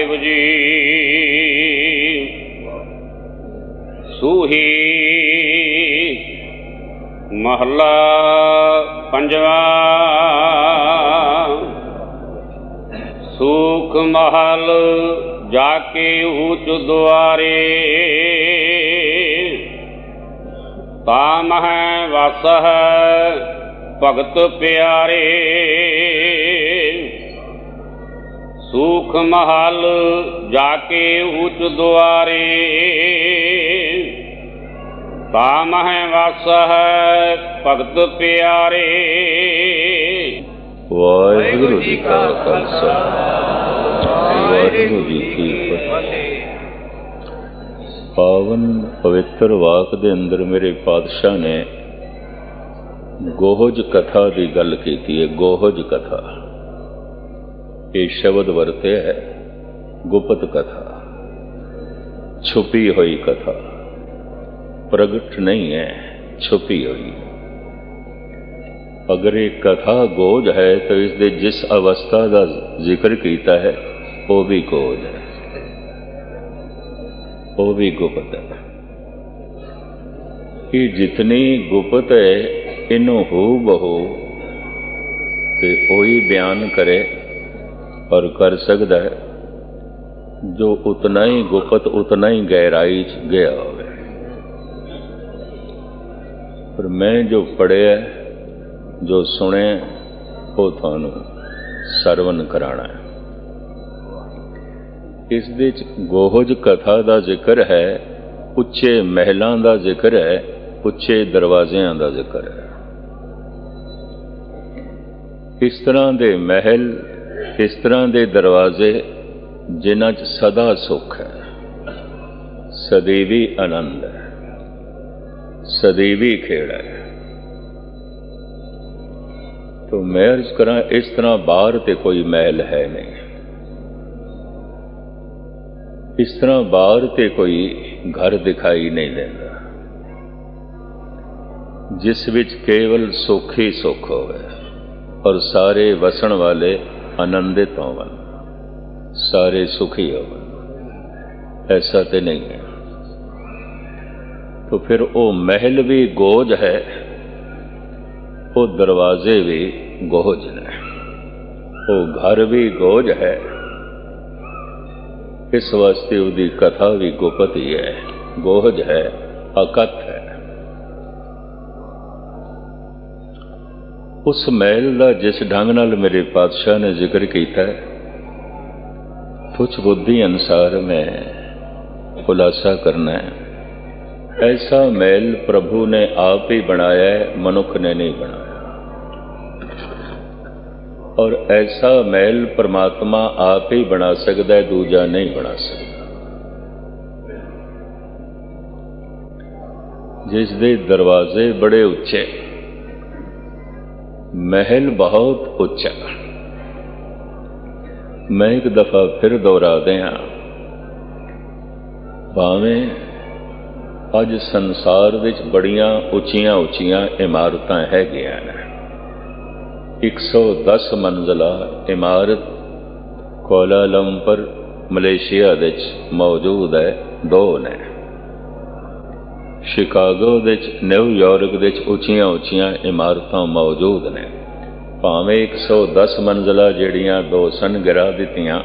ਸਾਹਿਬ ਜੀ ਸੂਹੀ ਮਹਲਾ ਪੰਜਵਾ। ਸੂਖ ਮਹਲ ਜਾਕੇ ਊਚ ਦੁਆਰੇ, ਤਾਮਹਿ ਵਸਹਿ ਭਗਤ ਪਿਆਰੇ। ਸੂਖ ਮਹਲ ਜਾਕੇ ਊਚ ਦੁਆਰੇ, ਤਾਮਹਿ ਵਸਹਿ ਭਗਤ ਪਿਆਰੇ। ਵਾਹਿਗੁਰੂ ਜੀ ਕਾ ਖਾਲਸਾ, ਵਾਹਿਗੁਰੂ ਜੀ ਕੀ ਫਤਿਹ। ਪਾਵਨ ਪਵਿੱਤਰ ਵਾਕ ਦੇ ਅੰਦਰ ਮੇਰੇ ਪਾਤਸ਼ਾਹ ਨੇ ਗੋਹਜ ਕਥਾ ਦੀ ਗੱਲ ਕੀਤੀ ਹੈ। ਗੋਹਜ ਕਥਾ ਇਹ ਸ਼ਬਦ ਵਰਤਿਆ ਹੈ, ਗੁਪਤ ਕਥਾ, ਛੁਪੀ ਹੋਈ ਕਥਾ, ਪ੍ਰਗਟ ਨਹੀਂ ਹੈ, ਛੁਪੀ ਹੋਈ। ਅਗਰ ਇਹ ਕਥਾ ਗੋਜ ਹੈ ਤਾਂ ਇਸ ਦੇ ਜਿਸ ਅਵਸਥਾ ਦਾ ਜ਼ਿਕਰ ਕੀਤਾ ਹੈ ਉਹ ਵੀ ਗੋਜ ਹੈ, ਉਹ ਵੀ ਗੁਪਤ ਹੈ। ਇਹ ਜਿਤਨੀ ਗੁਪਤ ਹੈ ਇਹਨੂੰ ਹੂ ਬਹੂ ਤੇ ਉਹੀ ਬਿਆਨ ਕਰੇ और कर सकता है जो उतना ही गुप्त उतना ही गहराई च गया हो। पर मैं जो पढ़िया जो सुने वो थानू सरवण कराना है। इस दे गोहज कथा का जिक्र है, उच्चे महलों का जिक्र है, उच्चे दरवाज़ियां का जिक्र है। इस तरह के महल, इस तरह के दरवाजे जिन्हां च सदा सुख है, सदैवी आनंद है, सदैवी खेड़ है। तो मैं अर्ज करा, इस तरह बाहर तो कोई महल है नहीं, इस तरह बाहर तो कोई घर दिखाई नहीं देता जिस विच केवल सुख ही सुख होवे और सारे वसन वाले आनंदित होवन, सारे सुखी होवन। ऐसा तो नहीं है। तो फिर वो महल भी गोज है, वो दरवाजे भी गोज ने, वो घर भी गोज है। इस वास्ते उसकी कथा भी गुप्त ही है, गोज है, अकथ है। उस महल का जिस ढंग नाल मेरे पातशाह ने जिक्र किया है, तुच्छ बुद्धि अनुसार मैं खुलासा करना है। ऐसा महल प्रभु ने आप ही बनाया है, मनुख ने नहीं बनाया। और ऐसा महल परमात्मा आप ही बना सकता है, दूजा नहीं बना सकता। जिस दे दरवाजे बड़े उच्चे, महल बहुत उच्चा। मैं एक दफा फिर दोहरा दें, भावें अज संसार विच बड़ियां उच्चियां उच्चियां इमारतां हैगियां ने। 110 मंजिला इमारत कोलालंपुर मलेशिया विच मौजूद है, 2 ने। शिकागो विच, न्यूयॉर्क विच उच्चियां उच्चियां इमारतां मौजूद ने। भावें 110 मंजिला जिहड़ियां 2 सन गिरा दित्तियां,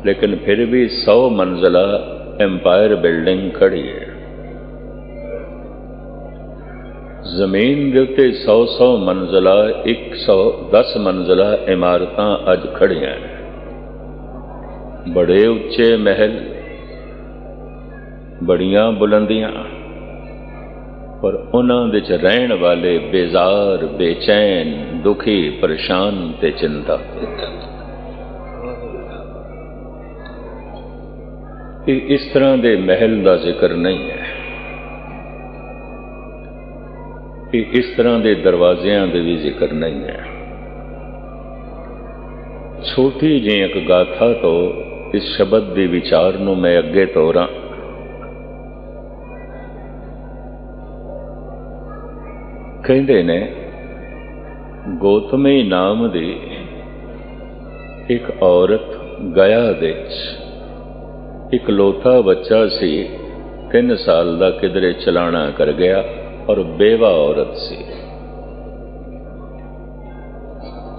लेकिन फिर भी 100 मंजिला एम्पायर बिल्डिंग खड़ी है। जमीन के उत्ते 100 मंजिला, 110 मंजिला इमारतां अज खड़ियां ने। बड़े उच्चे महल, बड़ियां बुलंदियां, पर उन्हां विच रहण वाले बेजार, बेचैन, दुखी, परेशान ते चिंता। इस तरह के महल का जिक्र नहीं है। इस तरह के दरवाज़ियां दे भी जिक्र नहीं है। छोटी जी एक गाथा तो इस शब्द के विचार नूं मैं अगे तोरां। कहते ने गौतमी नाम की एक औरत गया इकलौता बच्चा सी, 3 साल का किधरे चलाना कर गया और बेवा औरत सी।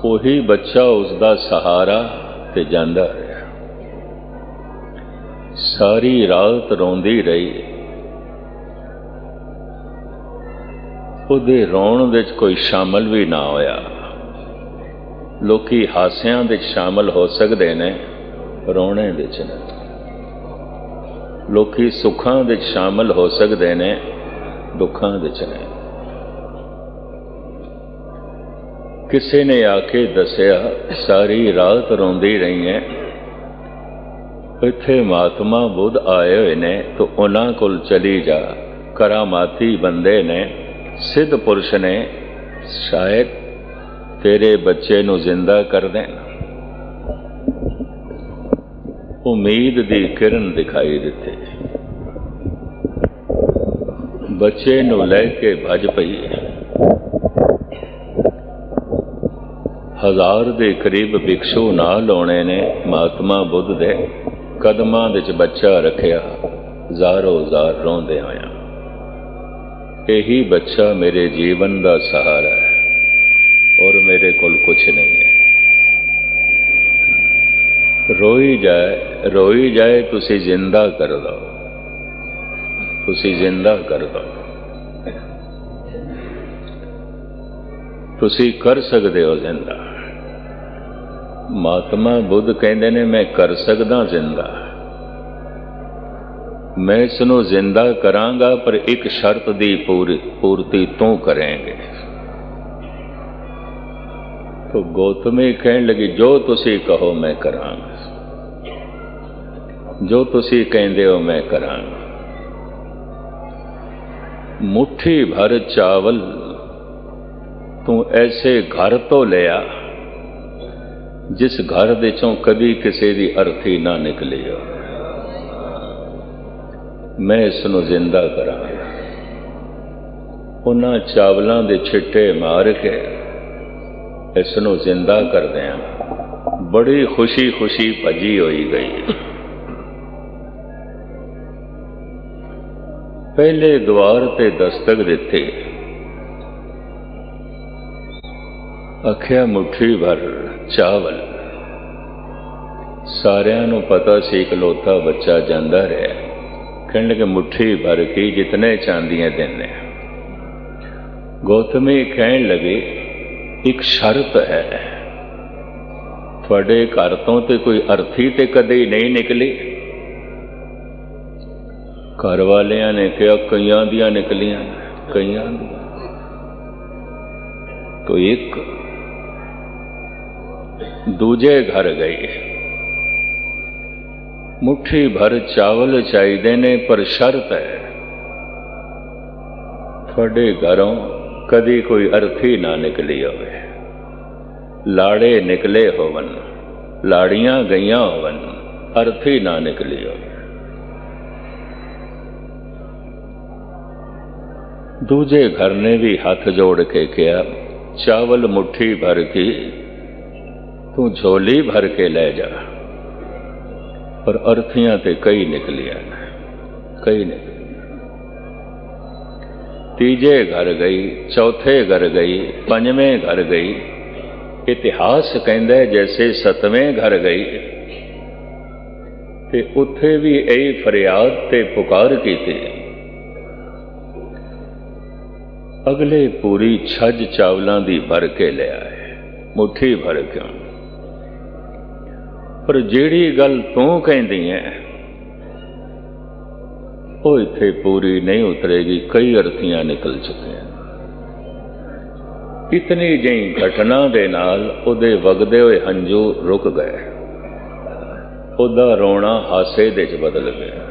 वही बच्चा उसका सहारा ते जांदा रहा। सारी रात रोंदी रही। ਉਹਦੇ ਰੋਣ ਵਿੱਚ ਕੋਈ ਸ਼ਾਮਲ ਵੀ ਨਾ ਹੋਇਆ। ਲੋਕੀ ਹਾਸਿਆਂ ਵਿੱਚ ਸ਼ਾਮਲ ਹੋ ਸਕਦੇ ਨੇ, ਰੋਣੇ ਵਿੱਚ ਨਹੀਂ। ਲੋਕੀ ਸੁੱਖਾਂ ਵਿੱਚ ਸ਼ਾਮਲ ਹੋ ਸਕਦੇ ਨੇ, ਦੁੱਖਾਂ ਵਿੱਚ ਨਹੀਂ। ਕਿਸੇ ਨੇ ਆ ਕੇ ਦੱਸਿਆ ਸਾਰੀ ਰਾਤ ਰੋਂਦੀ ਰਹੀ ਹੈ, ਇੱਥੇ ਮਹਾਤਮਾ ਬੁੱਧ ਆਏ ਹੋਏ ਨੇ, ਤੂੰ ਉਹਨਾਂ ਕੋਲ ਚਲੀ ਜਾ। ਕਰਾਮਾਤੀ ਬੰਦੇ ਨੇ, सिद्ध पुरुष ने, शायद तेरे बच्चे नूं जिंदा कर देन। उम्मीद दी किरण दिखाई दिती। बच्चे नूं लैके भज पई। 1000 दे करीब भिक्षु नाल आउणे ने महात्मा बुद्ध दे कदमां विच बच्चा रखिया, ज़ारो ज़ार रोंदे होया। यही बच्चा मेरे जीवन का सहारा है और मेरे कोल कुछ नहीं है। रोई जाए तुसी जिंदा कर दो, तुसी जिंदा कर दो। तुसी कर सकते हो जिंदा। महात्मा बुद्ध कहते ने मैं कर सकदा जिंदा। मैं इसनों जिंदा करांगा पर एक शर्त दी पूर्ति तू करेंगे। तो गौतमी कहने लगी जो तुसी कहो मैं करांगा, जो तुसी कहंदे हो मैं करांगा। मुट्ठी भर चावल तू ऐसे घर तो लिया जिस घर दे चों कभी किसी दी अर्थी ना निकली हो। मैं इसनों जिंदा करांगा। उन्हां चावलों के छिट्टे मार के इसनों जिंदा कर दिया। बड़ी खुशी खुशी भजी होई गई। पहले द्वार ते दस्तक दिते, आख्या मुट्ठी भर चावल। सारियां नूं पता सी इकलौता बच्चा जांदा रहा। कहने लगे मुट्ठी भर की जितने चांदियां देने। गौतमी कहने लगे एक शर्त है, थोड़े घर तो ते कोई अर्थी ते कदे ही नहीं निकली। घर वालियां ने कहा कईयां दियां निकलियां, कईयां दियां। तो एक दूजे घर गई। मुट्ठी भर चावल चाहिए ने पर शर्त है थोड़े घरों कदी कोई अर्थी ना निकली होवे। लाड़े निकले होवन, लाड़ियां गईयां होवन, अर्थी ना निकली होवे। दूजे घर ने भी हाथ जोड़ के कहा चावल मुट्ठी भर की तू झोली भर के ले जा। पर अर्थियां ते कई निकलियां, कई निकली। तीजे घर गई, चौथे घर गई, पंजवें घर गई। इतिहास कहंदा है जैसे 7वें घर गई ते उत्थे भी यही फरियाद ते पुकार की थी। अगले पूरी छज चावलों की भर के ले आए, मुट्ठी भर के। पर जिहड़ी गल तू कहंदी है वो इत्थे पूरी नहीं उतरेगी, कई अर्थियां निकल चुकी हैं। इतनी जी घटना दे नाल उहदे वगदे हुए हंझू रुक गए। उहदा रोना हासे दे च बदल गया।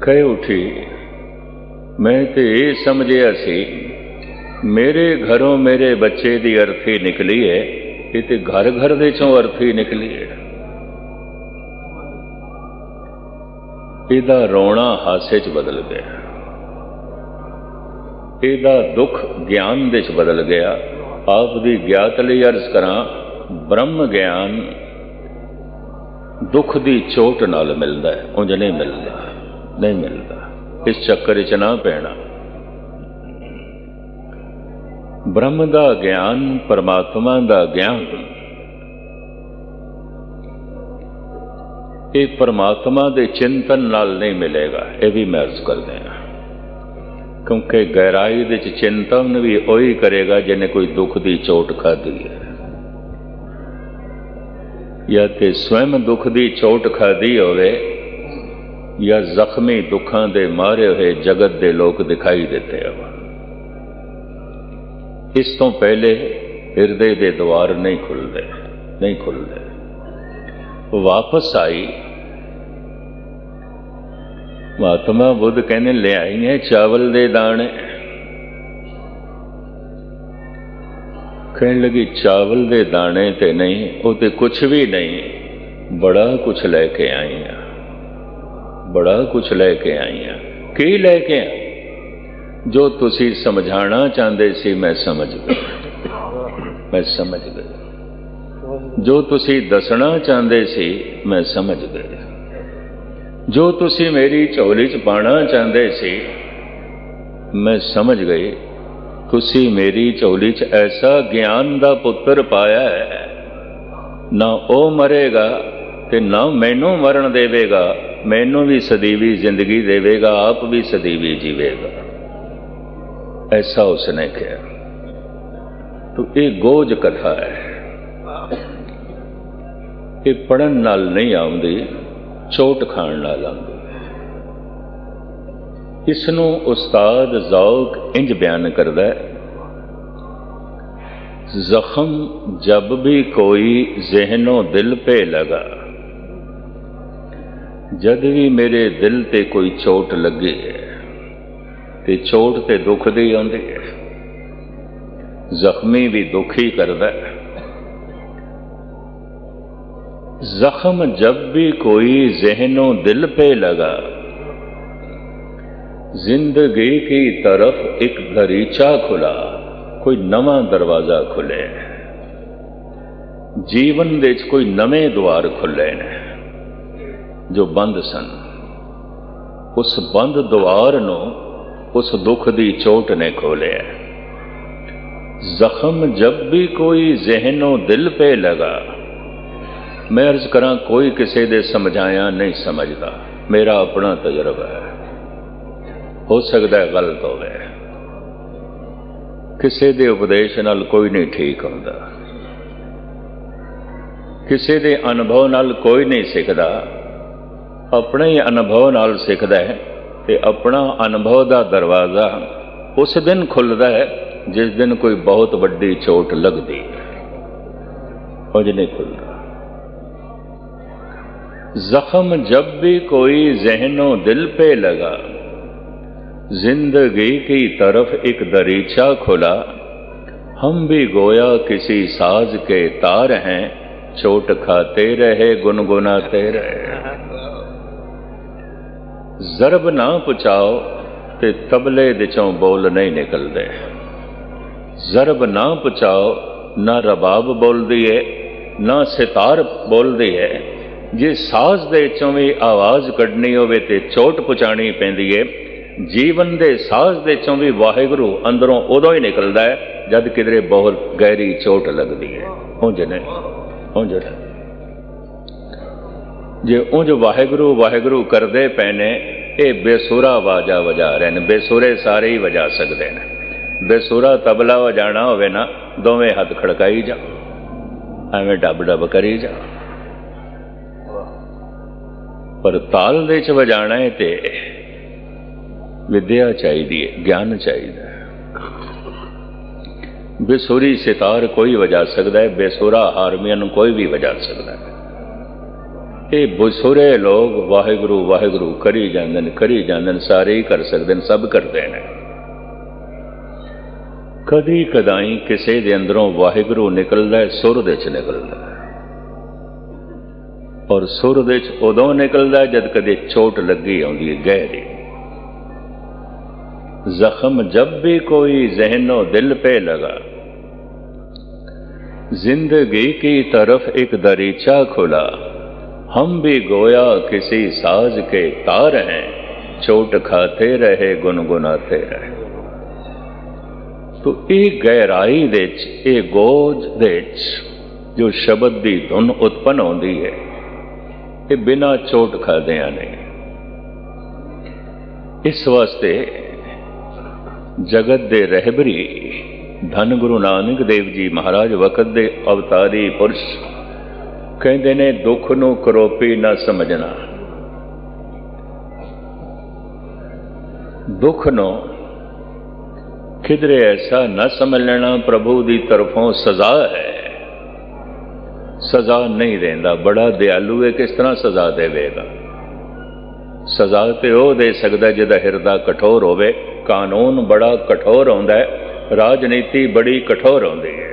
कह उठी मैं तो ये समझिया सी मेरे घरों मेरे बच्चे की अर्थी निकली है, ये तो घर घर दे चों अर्थी निकली है। इहदा रोना हासे च बदल गया, इहदा दुख ज्ञान दे च बदल गया। आप दी ज्ञात लई अर्ज करां ब्रह्म ज्ञान दुख दी चोट नाल मिलदा है, उंज नहीं मिलदा, नहीं मिलदा। इस चक्कर च ना पैना। ब्रह्म दा ज्ञान, परमात्मा दा ज्ञान, ये परमात्मा दे चिंतन नाल नहीं मिलेगा। ये भी मैं अर्ज कर दें, क्योंकि गहराई दे चिंतन भी वही करेगा जिन्हें कोई दुख दी चोट खाधी है, या ते स्वयं दुख दी चोट खाधी होवे, या जख्मी दुखां दे मारे हुए जगत दे लोग दिखाई देते हो। इस तो पहले हृदय दे द्वार नहीं खुलते, नहीं खुलते। वापस आई महात्मा बुद्ध कहने ले आई है चावल दे दाने। कहने लगी चावल दे दाने ते नहीं, वो ते कुछ भी नहीं, बड़ा कुछ लेके आई हैं, बड़ा कुछ लेके आई हैं। की लेके आई? जो तुसी समझाना चाहते सी मैं समझ गई, मैं समझ गई। जो तुसी दसना चाहते सी मैं समझ गई। जो तुसी मेरी झोली च पाना चाहते सी मैं समझ गई। तुसी मेरी झोली च ऐसा ज्ञान दा पुत्र पाया है, ना ओ मरेगा ते ना मैनू मरण देवेगा, मैनू भी सदीवी जिंदगी देवेगा, आप भी सदीवी जीवेगा। ऐसा उसने कहा। तो ये गोज कथा है, ये पढ़न नाल नहीं आउंदी, चोट खाण नाल आउंदी। इसनू उस्ताद ज़ौक इंज बयान करदा है, जख्म जब भी कोई ज़हनो दिल पे लगा, जद भी मेरे दिल ते कोई चोट लगी है, ते चोट ते दुख दी आउंदी है, जख्मी भी दुखी करदा है। जख्म जब भी कोई ज़हनो दिल पे लगा, जिंदगी की तरफ एक दरीचा खुला, कोई नवा दरवाजा खुले, जीवन दे कोई नवे द्वार खुले ने जो बंद सन। उस बंद द्वार नूं उस दुख दी चोट ने खोले। जख्म जब भी कोई ज़हनो दिल पे लगा, मैं अर्ज करा कोई किसी दे समझाया नहीं समझदा, मेरा अपना तजर्बा है, हो सकता है गलत हो गए। किसी दे उपदेश नाल कोई नहीं ठीक होंदा, किसी दे अनुभव नाल कोई नहीं सीखदा, अपने ही अनुभव नाल सीखदा है। ते अपना अनुभव दा दरवाज़ा उस दिन खुलदा है जिस दिन कोई बहुत वड्डी चोट लगदी है, उज नहीं खुलदा। जख्म जब भी कोई ज़हनो दिल पे लगा, जिंदगी की तरफ एक दरीचा खुला, हम भी गोया किसी साज के तार हैं, चोट खाते रहे गुनगुनाते रहे। जरब ना पुचाओ ते तबले दिचों बोल नहीं निकलते, जरब ना पुचाओ ना रबाब बोलती है ना सितार बोलती है। जे साज दे चों भी आवाज़ कढ़नी होवे ते चोट पहुँचानी पैंदी है। जीवन दे साज दे चों भी वाहिगुरू अंदरों उदों ही निकलता है जद किधरे बहुत गहरी चोट लगती है। उंज नहीं, उंज नहीं। जे उंज वाहिगुरू वाहिगुरू करते पैने, ये बेसुरा आवाजा वजा रहे हैं। बेसुरे सारे ही वजा सकते हैं। बेसुरा तबला वजाना होवे ना, दोवें हाथ खड़काई जाओ, एवें डब डब करी जाओ। पर ताल दे च वजाना है ते विद्या चाहिए, ज्ञान चाहिए। बेसुरी सितार कोई वजा सकता है, बेसुरा हारमोनियम कोई भी वजा सकता है। ये बेसुरे लोग वाहिगुरू वाहिगुरू करी जांदे, सारे ही कर सकते हैं, सब करते हैं। कदी कदाई किसी दे अंदरों वाहिगुरू निकलता है, सुर दे च निकलता है, और सुर दे च उदों निकलता है जद कदे चोट लगी आउंदी है गहरी। जख्म जब भी कोई ज़हनो दिल पे लगा, जिंदगी की तरफ एक दरीचा खुला, हम भी गोया किसी साज के तार हैं, चोट खाते रहे गुनगुनाते रहे। तो ये गहराई दे विच, ये गोज दे विच जो शब्द की धुन उत्पन्न होती है, ये बिना चोट खादियां नहीं। इस वास्ते जगत दे रहबरी धन गुरु नानक देव जी महाराज वक़्त दे अवतारी पुरुष कहते ने, दुख नूं करोपी ना समझना, दुख नूं किधरे ऐसा न समझ लेना प्रभु की तरफों सजा है। सजा नहीं देंदा, बड़ा दयालु है, किस तरह सजा देवेगा? सजा तो वह दे सकता जिहदा हिरदा कठोर होवे। कानून बड़ा कठोर होंदा है, राजनीति बड़ी कठोर होंदी है।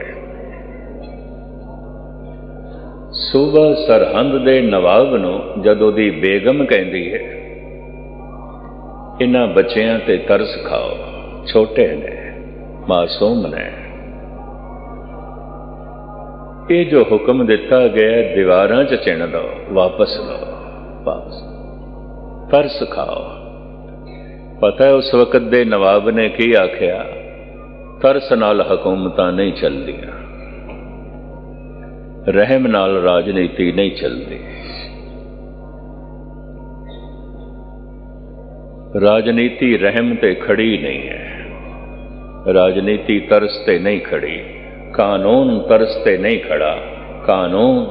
सूबा सरहंद दे नवाब नूं जदों दी बेगम कहंदी है, इन्हां बच्चियां ते तरस खाओ, छोटे ने, मासूम ने। ये जो हुक्म दिता गया दीवारां च चिण दो, वापस लो, वापस तरस खाओ। पता है उस वक़्त दे नवाब ने की आख्या? तरस नाल हुकूमतां नहीं चलदियां, रहम नाल राजनीति नहीं चलती। राजनीति रहम ते खड़ी नहीं है, राजनीति तरस ते नहीं खड़ी, कानून तरस ते नहीं खड़ा। कानून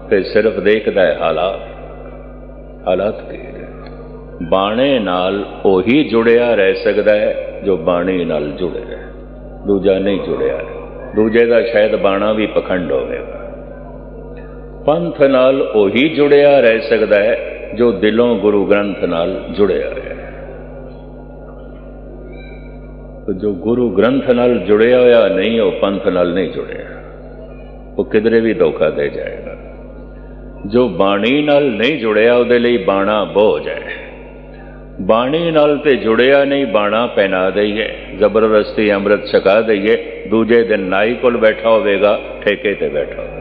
ते सिर्फ देखदा है हालात, हालात की। बाणे नाल ओही जुड़िया रह सकता है जो बाणी नाल जुड़े है, दूजा नहीं जुड़िया है। दूजे का शायद बाणा भी पखंड होगा। पंथ नाल ओही जुड़िया रह सकता है जो दिलों गुरु ग्रंथ नाल जुड़िया है। तो जो गुरु ग्रंथ नाल जुड़िया होया नहीं, वो पंथ नाल नहीं जुड़िया, वो किधरे भी धोखा दे जाएगा। जो बाणी नाल नहीं जुड़िया उहदे लई बाणा बोझ है। बाणी नाल ते जुड़िया नहीं, बाणा पहना दईए, जबरदस्ती अमृत छका दईए, दूजे दिन नाई कोल बैठा होवेगा, ठेके ते बैठा होवेगा।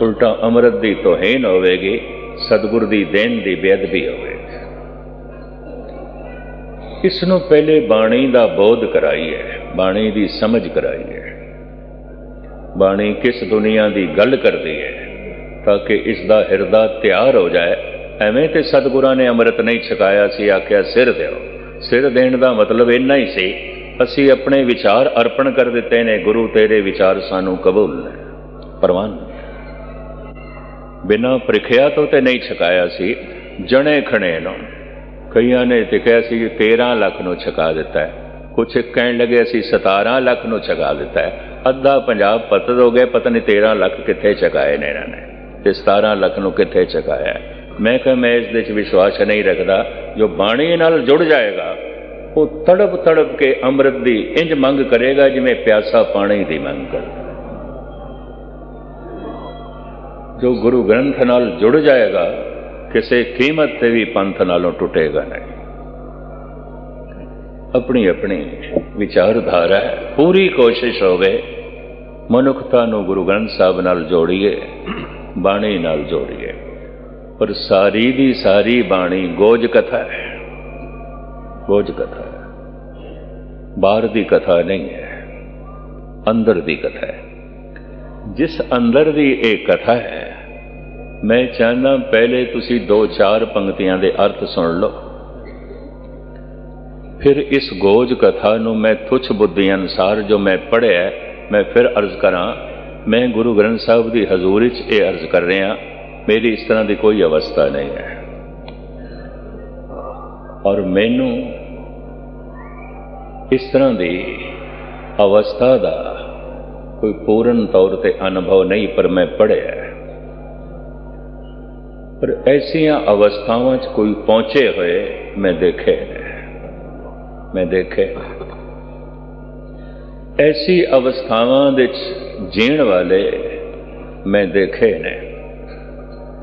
उल्टा अमृत दी तोहीन होवेगी, सतगुर दी देन दी बेअदबी होवेगी। इसनों पहले बाणी दा बोध कराइए, बाणी दी समझ कराइए। बाणी किस दुनिया दी गल करदी है, ताकि इसदा हिरदा तैयार हो जाए। एवें ते सतगुरां ने अमृत नहीं छकाया सी, आख्या सिर दिओ। सिर देण दा मतलब इन्ना ही सी, असी अपने विचार अर्पण कर दिते ने, गुरु तेरे विचार सानू कबूल ने, परवान। बिना प्रिखिया तो ते नहीं छकाया सी, जने खणे नूं। कईयां ने ते कहा सी 13 लाख नूं छका दिता है, कुछ कहण लगे असी 17 लाख नूं छका दिता है। अद्धा पंजाब पतत हो गए, पता नहीं 13 लाख कित्थे छकाए ने इन्हां ने, ते 17 लाख नूं कित्थे छकाया है। मैं कहा मैं इस दे विश्वास नहीं रखता। जो बाणी नाल जुड़ जाएगा वो तड़प तड़प के अमृत दी इंज मंग करेगा जिवें प्यासा पानी दी मंग कर। जो गुरु ग्रंथ नाल जुड़ जाएगा किसी कीमत से भी पंथ नालों टुटेगा नहीं। अपनी अपनी विचारधारा है, पूरी कोशिश होवे मनुखता नूं गुरु ग्रंथ साहब नाल जोड़िए, बाणी नाल जोड़िए। पर सारी दी सारी बाणी गोज कथा है, गोज कथा है, बाहर दी कथा नहीं है, अंदर दी कथा है। जिस अंदर दी एक कथा है, मैं चाहना पहले तुसी 2-4 पंक्तियां दे अर्थ सुन लो, फिर इस गोज कथा नूं मैं तुच्छ बुद्धि अनुसार जो मैं पढ़िया मैं फिर अर्ज करा। मैं गुरु ग्रंथ साहब की हजूरी च ये अर्ज कर रहा, मेरी इस तरह की कोई अवस्था नहीं है और मैनू इस तरह की अवस्था का कोई पूर्ण तौर पर अनुभव नहीं, पर मैं पढ़िया। पर ऐसिया अवस्थावां च कोई पहुंचे हुए मैं देखे, मैं देखे ऐसी अवस्थावां दे जीण वाले मैं देखे ने।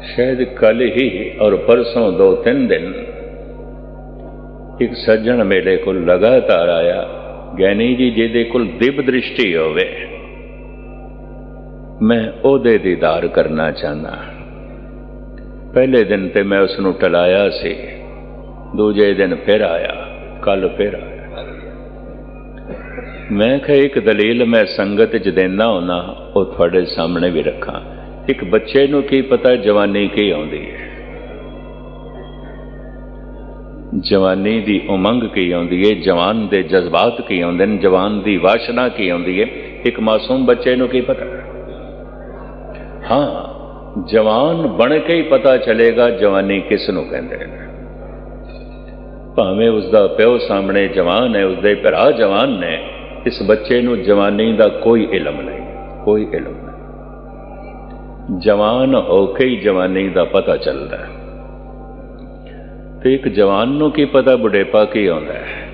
शायद कल ही और परसों 2-3 दिन एक सज्जन मेरे को लगातार आया, ज्ञानी जी जिहदे कोल दिव्य दृष्टि होवे, मैं ਉਹਦੇ ਦੀਦਾਰ ਕਰਨਾ ਚਾਹੁੰਦਾ। ਪਹਿਲੇ ਦਿਨ ਤੇ ਮੈਂ ਉਸ ਨੂੰ ਟਲਾਇਆ ਸੀ, ਦੂਜੇ ਦਿਨ ਫਿਰ ਆਇਆ, ਕੱਲ ਫਿਰ ਆਇਆ। ਮੈਂ ਕਿਹਾ ਇੱਕ ਦਲੀਲ ਮੈਂ ਸੰਗਤ 'ਚ ਦਿੰਦਾ ਹੁੰਨਾ, ਉਹ ਤੁਹਾਡੇ ਸਾਹਮਣੇ ਵੀ ਰੱਖਾਂ। ਇੱਕ ਬੱਚੇ ਨੂੰ ਕੀ ਪਤਾ ਜਵਾਨੀ ਕੀ ਆਉਂਦੀ ਹੈ, ਜਵਾਨੀ ਦੀ ਉਮੰਗ ਕੀ ਆਉਂਦੀ ਹੈ, ਜਵਾਨ ਦੇ ਜਜ਼ਬਾਤ ਕੀ ਆਉਂਦੇ ਨੇ, ਜਵਾਨ ਦੀ ਵਾਸ਼ਨਾ ਕੀ ਆਉਂਦੀ ਹੈ, ਇੱਕ ਮਾਸੂਮ ਬੱਚੇ ਨੂੰ ਕੀ ਪਤਾ। ਹਾਂ, ਜਵਾਨ ਬਣ ਕੇ ਹੀ ਪਤਾ ਚਲੇਗਾ ਜਵਾਨੀ ਕਿਸ ਨੂੰ ਕਹਿੰਦੇ ਨੇ। ਭਾਵੇਂ ਉਸਦਾ ਪਿਓ ਸਾਹਮਣੇ ਜਵਾਨ ਹੈ, ਉਸਦੇ ਭਰਾ ਜਵਾਨ ਨੇ, ਇਸ ਬੱਚੇ ਨੂੰ ਜਵਾਨੀ ਦਾ ਕੋਈ ਇਲਮ ਨਹੀਂ, ਕੋਈ ਇਲਮ ਨਹੀਂ। ਜਵਾਨ ਹੋ ਕੇ ਹੀ ਜਵਾਨੀ ਦਾ ਪਤਾ ਚੱਲਦਾ ਹੈ। ਤੇ ਇੱਕ ਜਵਾਨ ਨੂੰ ਕੀ ਪਤਾ ਬੁਢੇਪਾ ਕੀ ਆਉਂਦਾ ਹੈ,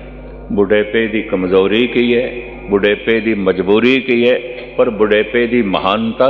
ਬੁਢੇਪੇ ਦੀ ਕਮਜ਼ੋਰੀ ਕੀ ਹੈ, ਬੁਢੇਪੇ ਦੀ ਮਜਬੂਰੀ ਕੀ ਹੈ, ਪਰ ਬੁਢੇਪੇ ਦੀ ਮਹਾਨਤਾ